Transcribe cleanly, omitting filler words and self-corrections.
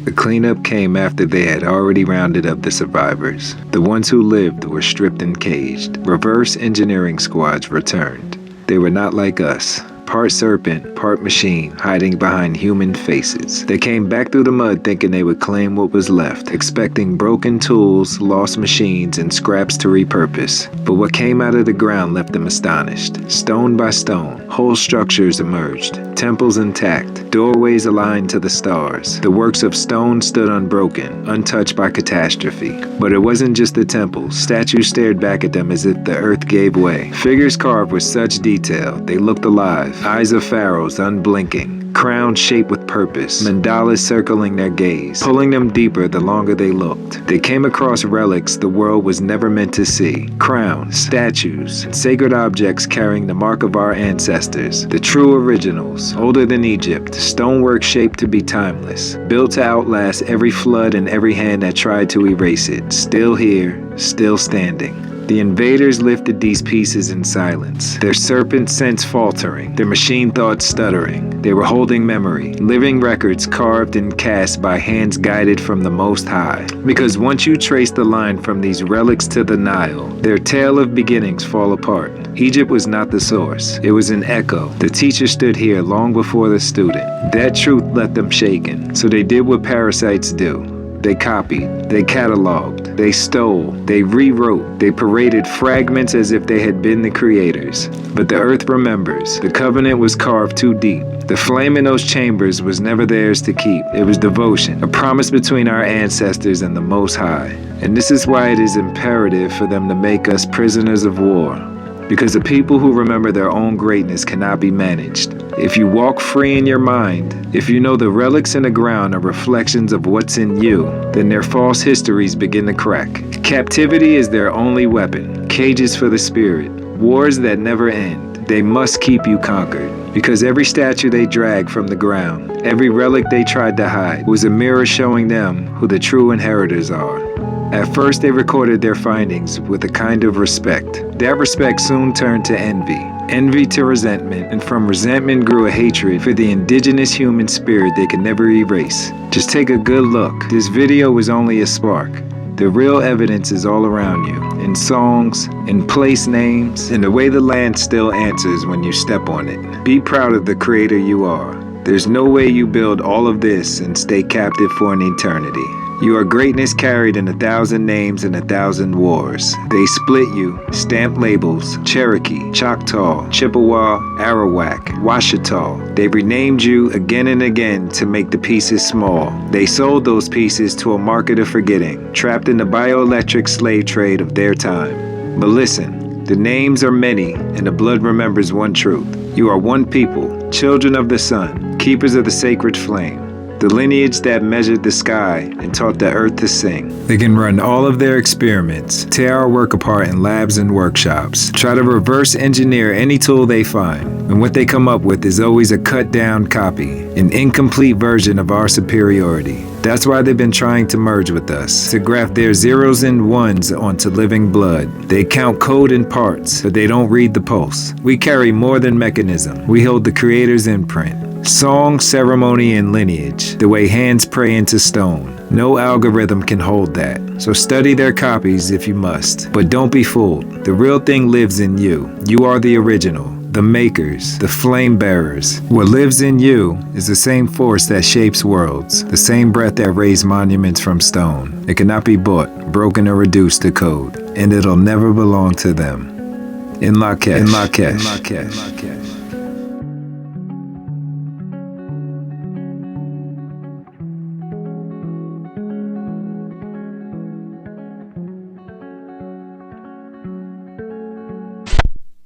The cleanup came after they had already rounded up the survivors. The ones who lived were stripped and caged. Reverse engineering squads returned. They were not like us. Part serpent, part machine, hiding behind human faces. They came back through the mud thinking they would claim what was left, expecting broken tools, lost machines, and scraps to repurpose. But what came out of the ground left them astonished. Stone by stone, whole structures emerged, temples intact, doorways aligned to the stars. The works of stone stood unbroken, untouched by catastrophe. But it wasn't just the temples. Statues stared back at them as if the earth gave way. Figures carved with such detail, they looked alive. Eyes of pharaohs unblinking, crowns shaped with purpose, mandalas circling their gaze, pulling them deeper the longer they looked. They came across relics the world was never meant to see. Crowns, statues, and sacred objects carrying the mark of our ancestors. The true originals, older than Egypt, stonework shaped to be timeless, built to outlast every flood and every hand that tried to erase it. Still here, still standing. The invaders lifted these pieces in silence, their serpent sense faltering, their machine thoughts stuttering. They were holding memory, living records carved and cast by hands guided from the Most High. Because once you trace the line from these relics to the Nile, their tale of beginnings fall apart. Egypt was not the source, it was an echo. The teacher stood here long before the student. That truth left them shaken, so they did what parasites do. They copied, they cataloged, they stole, they rewrote, they paraded fragments as if they had been the creators. But the earth remembers. The covenant was carved too deep. The flame in those chambers was never theirs to keep. It was devotion, a promise between our ancestors and the Most High. And this is why it is imperative for them to make us prisoners of war. Because the people who remember their own greatness cannot be managed. If you walk free in your mind, if you know the relics in the ground are reflections of what's in you, then their false histories begin to crack. Captivity is their only weapon, cages for the spirit, wars that never end. They must keep you conquered. Because every statue they dragged from the ground, every relic they tried to hide, was a mirror showing them who the true inheritors are. At first, they recorded their findings with a kind of respect. That respect soon turned to envy to resentment, and from resentment grew a hatred for the indigenous human spirit they could never erase. Just take a good look. This video was only a spark. The real evidence is all around you, in songs, in place names, in the way the land still answers when you step on it. Be proud of the creator you are. There's no way you build all of this and stay captive for an eternity. You are greatness carried in 1,000 names and 1,000 wars. They split you, stamp labels, Cherokee, Choctaw, Chippewa, Arawak, Washita. They renamed you again and again to make the pieces small. They sold those pieces to a market of forgetting, trapped in the bioelectric slave trade of their time. But listen, the names are many and the blood remembers one truth. You are one people, children of the sun, keepers of the sacred flame. The lineage that measured the sky and taught the earth to sing. They can run all of their experiments, tear our work apart in labs and workshops, try to reverse engineer any tool they find, and what they come up with is always a cut down copy, an incomplete version of our superiority. That's why they've been trying to merge with us, to graft their zeros and ones onto living blood. They count code in parts, but they don't read the pulse. We carry more than mechanism. We hold the creator's imprint. Song, ceremony, and lineage, the way hands pray into stone. No algorithm can hold that. So study their copies if you must. But don't be fooled. The real thing lives in you. You are the original, the makers, the flame bearers. What lives in you is the same force that shapes worlds, the same breath that raised monuments from stone. It cannot be bought, broken, or reduced to code, and it'll never belong to them. In Lakesh.